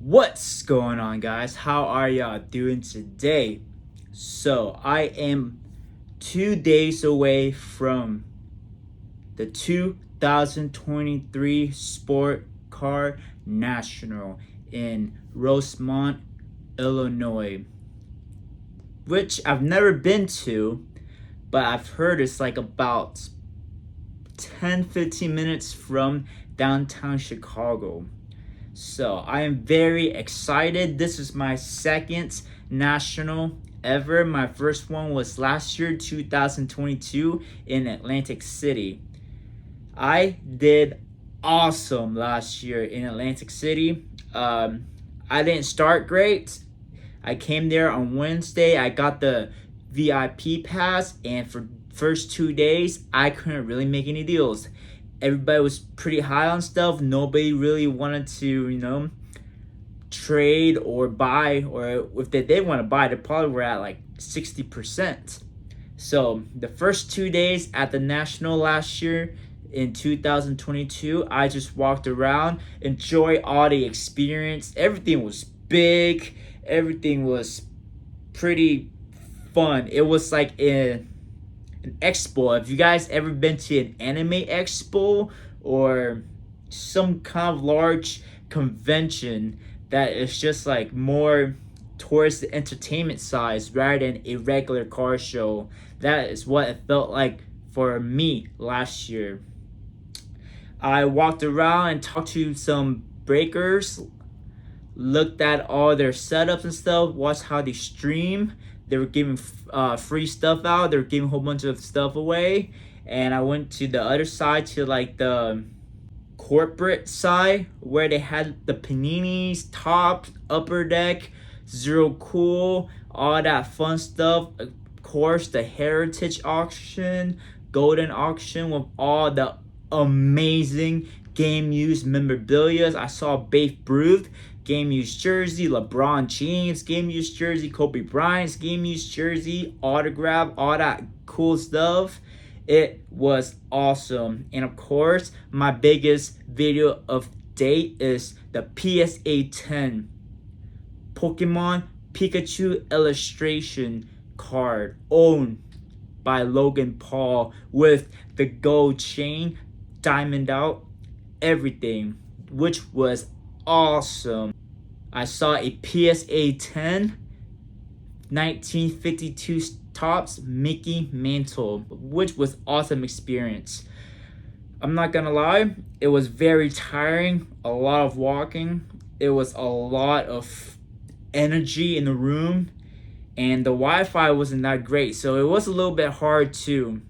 What's going on, guys? How are y'all doing today? So, I am 2 days away from the 2023 Sport Car National in Rosemont, Illinois, which I've never been to, but I've heard it's like about 10-15 minutes from downtown Chicago. So I am very excited. This is my second national ever. My first one was last year, 2022, in Atlantic City. I did awesome last year in Atlantic City. I didn't start great. I came there on Wednesday. I got the VIP pass, and for first 2 days, I couldn't really make any deals. Everybody was pretty high on stuff. Nobody really wanted to, trade or buy, or if they did want to buy, they probably were at like 60%. So the first 2 days at the National last year in 2022, I just walked around, enjoy all the experience. Everything was big. Everything was pretty fun. It was like an expo. If you guys ever been to an anime expo or some kind of large convention that is just like more towards the entertainment side rather than a regular car show, that is what it felt like for me last year. I walked around and talked to some breakers, looked at all their setups and stuff, watched how they stream. They were giving free stuff out. They were giving a whole bunch of stuff away. And I went to the other side, to like the corporate side, where they had the paninis, top, upper deck, zero cool, all that fun stuff. Of course, the heritage auction, golden auction with all the amazing game used memorabilia. I saw Babe Ruth game used jersey, LeBron James game used jersey, Kobe Bryant's game used jersey, autograph, all that cool stuff. It was awesome. And of course, my biggest video of date is the PSA 10 Pokemon Pikachu illustration card owned by Logan Paul with the gold chain, diamond out, everything, which was awesome. I saw a PSA 10 1952 Topps Mickey Mantle, which was awesome experience. I'm not gonna lie, it was very tiring, a lot of walking. It was a lot of energy in the room, and the Wi-Fi wasn't that great, so it was a little bit hard to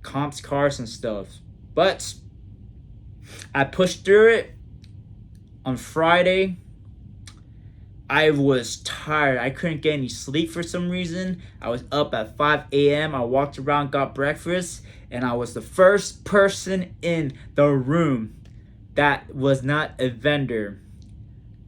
comps cars and stuff. But I pushed through it. On Friday, I was tired. I couldn't get any sleep for some reason. I was up at 5 a.m. I walked around, got breakfast, and I was the first person in the room that was not a vendor.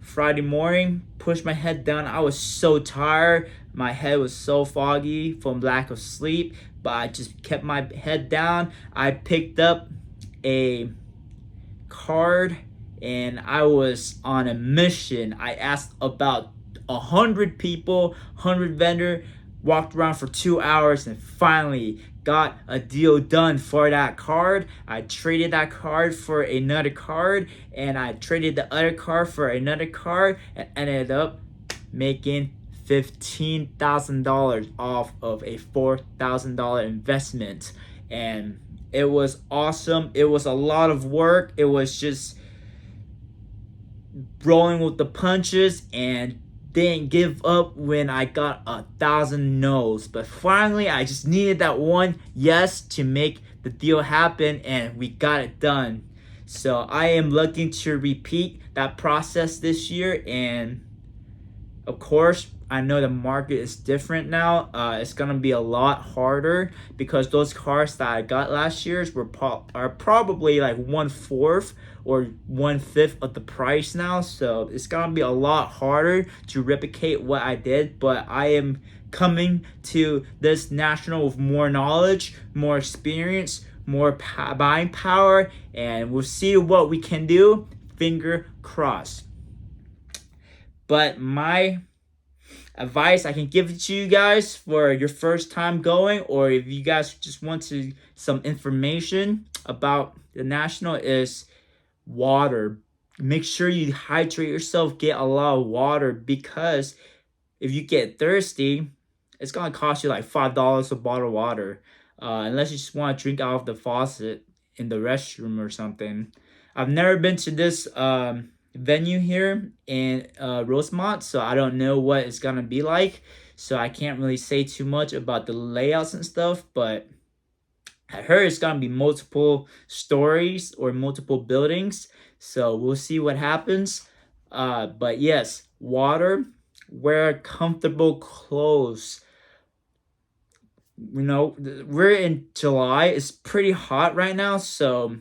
Friday morning, pushed my head down. I was so tired. My head was so foggy from lack of sleep, but I just kept my head down. I picked up a card, and I was on a mission. I asked about 100 people, 100 vendor, walked around for 2 hours, and finally got a deal done for that card. I traded that card for another card, and I traded the other card for another card, and ended up making $15,000 off of a $4,000 investment. And it was awesome. It was a lot of work. It was just rolling with the punches, and didn't give up when I got 1,000 no's. But finally, I just needed that one yes to make the deal happen, and we got it done. So I am looking to repeat that process this year, and of course, I know the market is different now. It's gonna be a lot harder because those cars that I got last year's are probably like 1/4 or 1/5 of the price now. So it's gonna be a lot harder to replicate what I did. But I am coming to this national with more knowledge, more experience, more buying power, and we'll see what we can do. Finger crossed. But my advice I can give it to you guys for your first time going, or if you guys just want to some information about the national, is water. Make sure you hydrate yourself, get a lot of water, because if you get thirsty, it's gonna cost you like $5 a bottle of water, unless you just want to drink out of the faucet in the restroom or something. I've never been to this venue here in Rosemont, so I don't know what it's gonna be like. So I can't really say too much about the layouts and stuff, but I heard it's gonna be multiple stories or multiple buildings. So we'll see what happens. But yes, water, wear comfortable clothes. You know, we're in July. It's pretty hot right now, so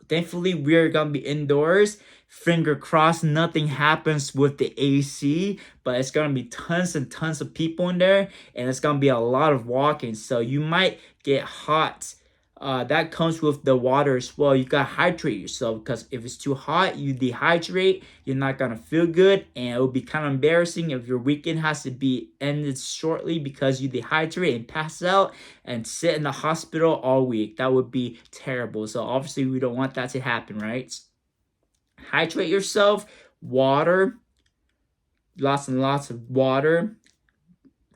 thankfully we're gonna be indoors. Finger crossed nothing happens with the AC, but it's gonna be tons and tons of people in there, and it's gonna be a lot of walking, so you might get hot. That comes with the water as well. You gotta hydrate yourself, because if it's too hot, you dehydrate. You're not gonna feel good, and it will be kind of embarrassing if your weekend has to be ended shortly because you dehydrate and pass out and sit in the hospital all week. That would be terrible. So obviously, we don't want that to happen, right? Hydrate yourself, water, lots and lots of water,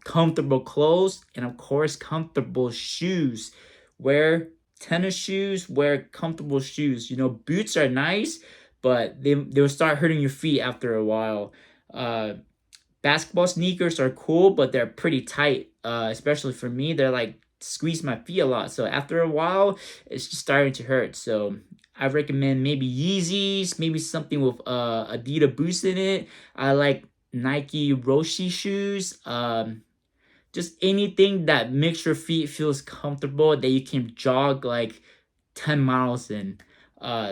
comfortable clothes, and of course, comfortable shoes. Wear tennis shoes, wear comfortable shoes. You know, boots are nice, but they'll start hurting your feet after a while. Basketball sneakers are cool, but they're pretty tight. Especially for me, they're like squeeze my feet a lot. So after a while, it's just starting to hurt. So I recommend maybe Yeezys, maybe something with Adidas Boost in it. I like Nike Roshe shoes. Just anything that makes your feet feels comfortable, that you can jog like 10 miles in.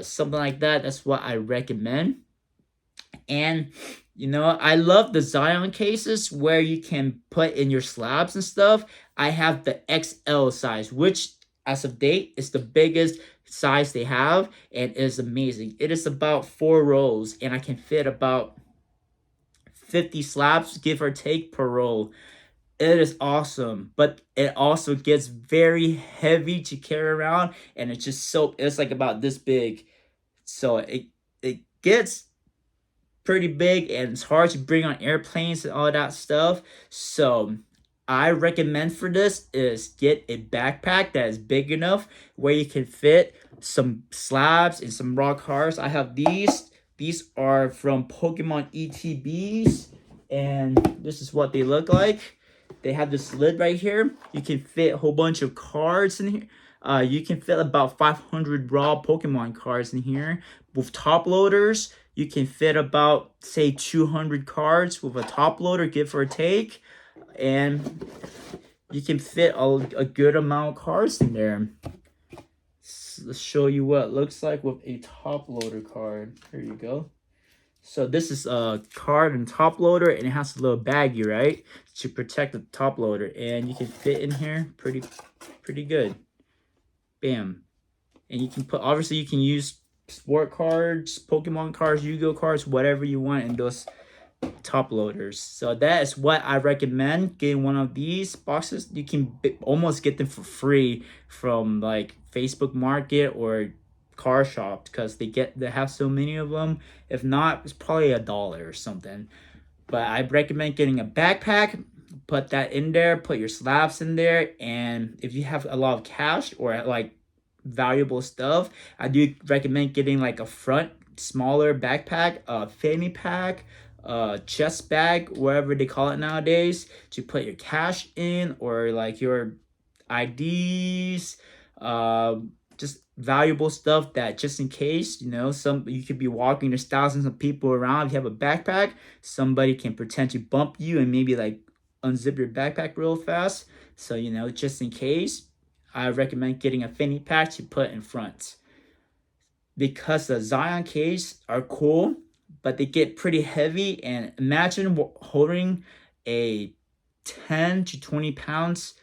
Something like that. That's what I recommend. And you know, I love the Zion cases where you can put in your slabs and stuff. I have the XL size, which as of date is the biggest size they have, and is amazing. It is about 4 rolls, and I can fit about 50 slabs, give or take, per roll. It is awesome, but it also gets very heavy to carry around, and it's like about this big. So it gets pretty big, and it's hard to bring on airplanes and all that stuff. So I recommend for this is get a backpack that is big enough where you can fit some slabs and some rock hard. I have these. These are from Pokemon ETBs, and this is what they look like. They have this lid right here. You can fit a whole bunch of cards in here. You can fit about 500 raw Pokemon cards in here. With top loaders, you can fit about, say, 200 cards with a top loader, give or take. And you can fit a good amount of cards in there. Let's show you what it looks like with a top loader card. Here you go. So this is a card and top loader, and it has a little baggie, right, to protect the top loader, and you can fit in here pretty good. Bam. And you can put, obviously you can use sport cards, Pokemon cards, Yu-Gi-Oh cards, whatever you want in those top loaders. So that is what I recommend, getting one of these boxes. You can almost get them for free from like Facebook Market or car shops, because they have so many of them. If not, it's probably $1 or something. But I recommend getting a backpack, put that in there, put your slabs in there, and if you have a lot of cash or like valuable stuff, I do recommend getting like a front smaller backpack, a fanny pack, chest bag, whatever they call it nowadays, to put your cash in, or like your IDs, just valuable stuff that just in case, you know, you could be walking, there's thousands of people around. If you have a backpack, somebody can pretend to bump you and maybe like unzip your backpack real fast. So, you know, just in case, I recommend getting a fanny pack to put in front. Because the Zion case are cool, but they get pretty heavy, and imagine holding a 10 to 20 pounds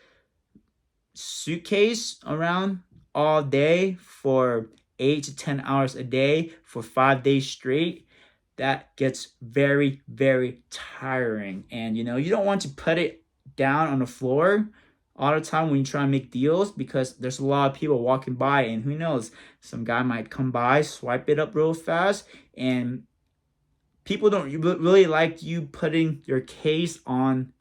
suitcase around all day for 8 to 10 hours a day for 5 days straight. that gets very, very tiring. And you know, you don't want to put it down on the floor all the time when you try to make deals, because there's a lot of people walking by, and who knows, some guy might come by, swipe it up real fast, and people don't really like you putting your case on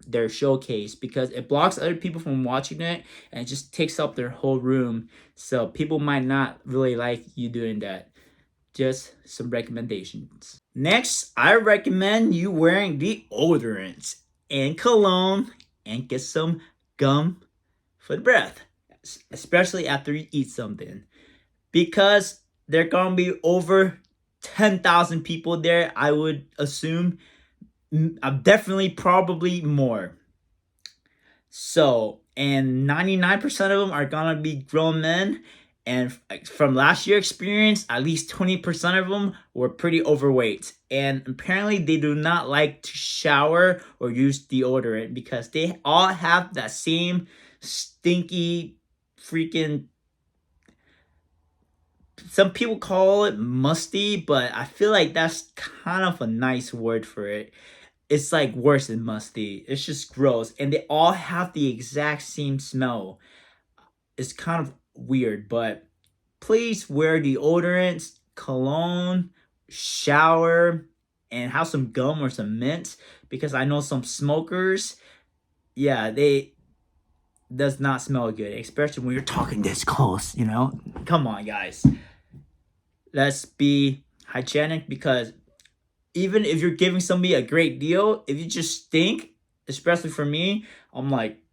their showcase, because it blocks other people from watching it, and it just takes up their whole room. So people might not really like you doing that. Just some recommendations. Next, I recommend you wearing deodorants and cologne and get some gum for the breath, especially after you eat something, because there are gonna be over 10,000 people there, I would assume. Definitely, probably more. So, and 99% of them are gonna be grown men. And from last year experience, at least 20% of them were pretty overweight. And apparently they do not like to shower or use deodorant, because they all have that same stinky freaking, some people call it musty, but I feel like that's kind of a nice word for it. It's like worse than musty. It's just gross. And they all have the exact same smell. It's kind of weird, but please wear deodorants, cologne, shower, and have some gum or some mint, because I know some smokers, yeah, they does not smell good, especially when you're talking this close, you know? Come on, guys. Let's be hygienic, because even if you're giving somebody a great deal, if you just stink, especially for me, I'm like,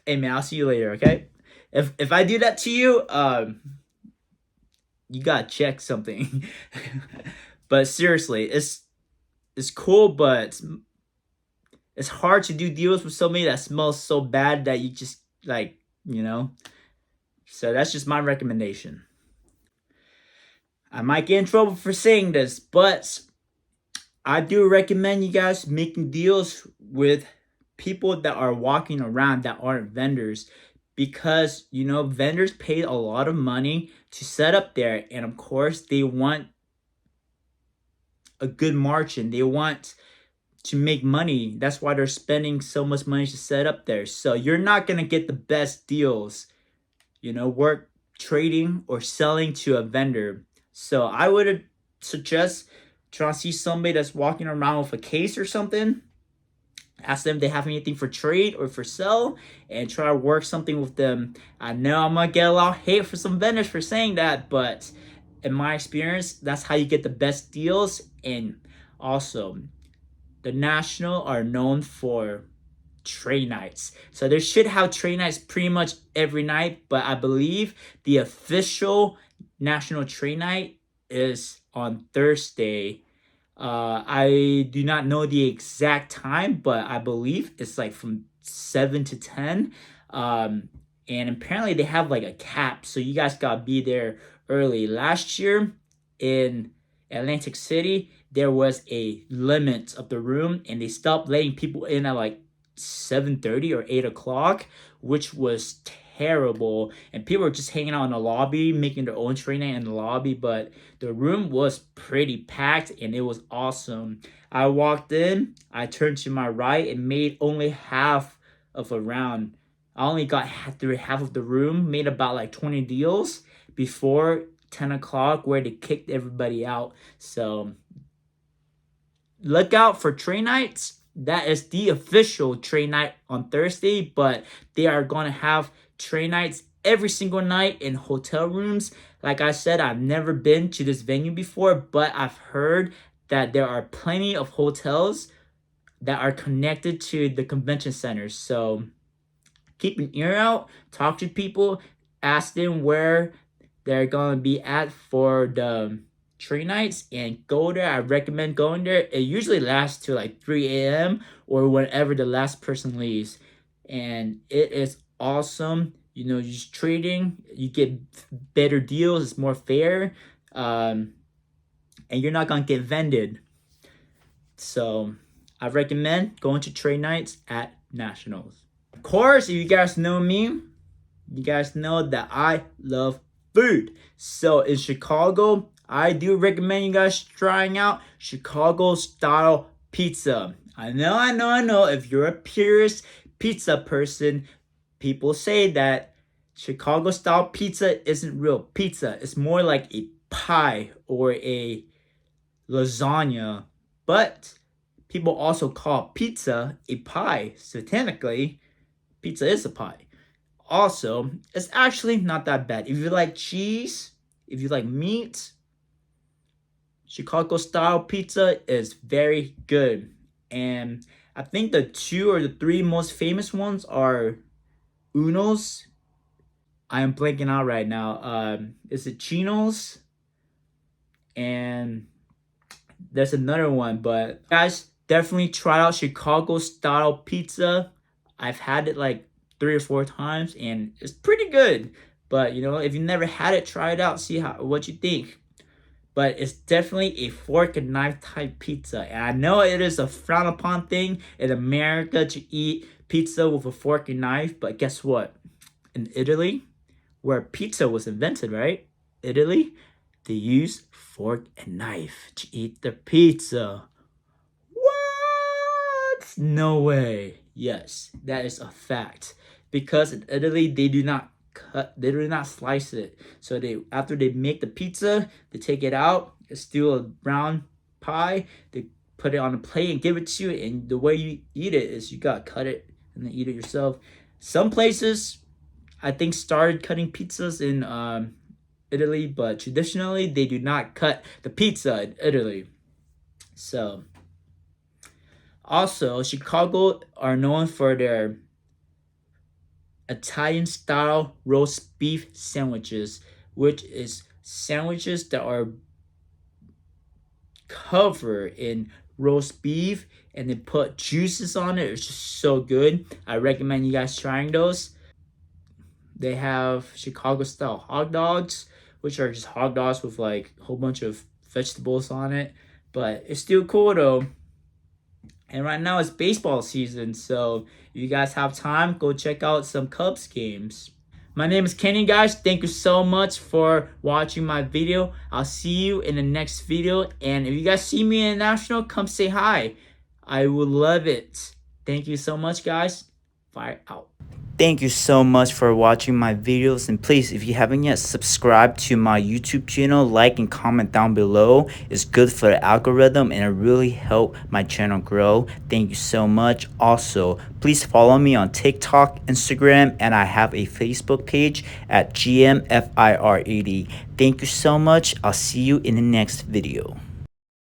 hey man, I'll see you later, okay? If I do that to you, you gotta check something. But seriously, it's cool, but it's hard to do deals with somebody that smells so bad that you just like, you know. So that's just my recommendation. I might get in trouble for saying this, but I do recommend you guys making deals with people that are walking around that aren't vendors, because you know, vendors pay a lot of money to set up there, and of course they want a good margin. They want to make money. That's why they're spending so much money to set up there. So you're not gonna get the best deals, you know, work trading or selling to a vendor. So I would suggest trying to see somebody that's walking around with a case or something. Ask them if they have anything for trade or for sell, and try to work something with them. I know I'm gonna get a lot of hate for some vendors for saying that, but in my experience, that's how you get the best deals. And also, the National are known for trade nights. So they should have trade nights pretty much every night, but I believe the official National Trade Night is on Thursday. I do not know the exact time, but I believe it's like from 7 to 10. And apparently they have like a cap, so you guys gotta be there early. Last year in Atlantic City, there was a limit of the room, and they stopped letting people in at like 7:30 or 8 o'clock, which was terrible. And people were just hanging out in the lobby, making their own trade night in the lobby, but the room was pretty packed, and it was awesome. I walked in, I turned to my right, and made only half of a round. I only got through half of the room, made about like 20 deals before 10 o'clock, where they kicked everybody out. So look out for trade nights. That is the official trade night on Thursday, but they are going to have trade nights every single night in hotel rooms. Like I said, I've never been to this venue before, but I've heard that there are plenty of hotels that are connected to the convention centers. So keep an ear out, talk to people, ask them where they're going to be at for the trade nights, and go there. I recommend going there. It usually lasts till like 3 a.m. or whenever the last person leaves, and it is awesome. You know, just trading, you get better deals, it's more fair, and you're not gonna get vended. So I recommend going to trade nights at Nationals. Of course, if you guys know me, you guys know that I love food. So in Chicago, I do recommend you guys trying out Chicago style pizza. I know. If you're a purist pizza person, people say that Chicago style pizza isn't real pizza. It's more like a pie or a lasagna. But people also call pizza a pie. So technically, pizza is a pie. Also, it's actually not that bad. If you like cheese, if you like meat, Chicago style pizza is very good. And I think the 2 or 3 most famous ones are Uno's. I am blanking out right now. Is it Chino's? And there's another one, but guys, definitely try out Chicago style pizza. I've had it like 3 or 4 times and it's pretty good. But if you never had it, try it out, see what you think. But it's definitely a fork and knife type pizza. And I know it is a frowned upon thing in America to eat pizza with a fork and knife, but guess what? In Italy, where pizza was invented, right? Italy, they use fork and knife to eat their pizza. What? No way. Yes, that is a fact. Because in Italy, they do not slice it. So after they make the pizza, they take it out. It's still a brown pie. They put it on a plate and give it to you. And the way you eat it is you gotta cut it and then eat it yourself. Some places, I think, started cutting pizzas in Italy, but traditionally they do not cut the pizza in Italy. So, also, Chicago are known for their Italian style roast beef sandwiches, which is sandwiches that are covered in roast beef and they put juices on it. It's just so good. I recommend you guys trying those. They have Chicago style hot dogs, which are just hot dogs with like a whole bunch of vegetables on it. But it's still cool though. And right now it's baseball season, so if you guys have time, go check out some Cubs games. My name is Kenny, guys. Thank you so much for watching my video. I'll see you in the next video. And if you guys see me in National, come say hi. I would love it. Thank you so much, guys. Fire out. Thank you so much for watching my videos, and please, if you haven't yet subscribed to my YouTube channel, like and comment down below. It's good for the algorithm and it really help my channel grow. Thank you so much. Also, please follow me on TikTok, Instagram, and I have a Facebook page at GMFIR80. Thank you so much. I'll see you in the next video.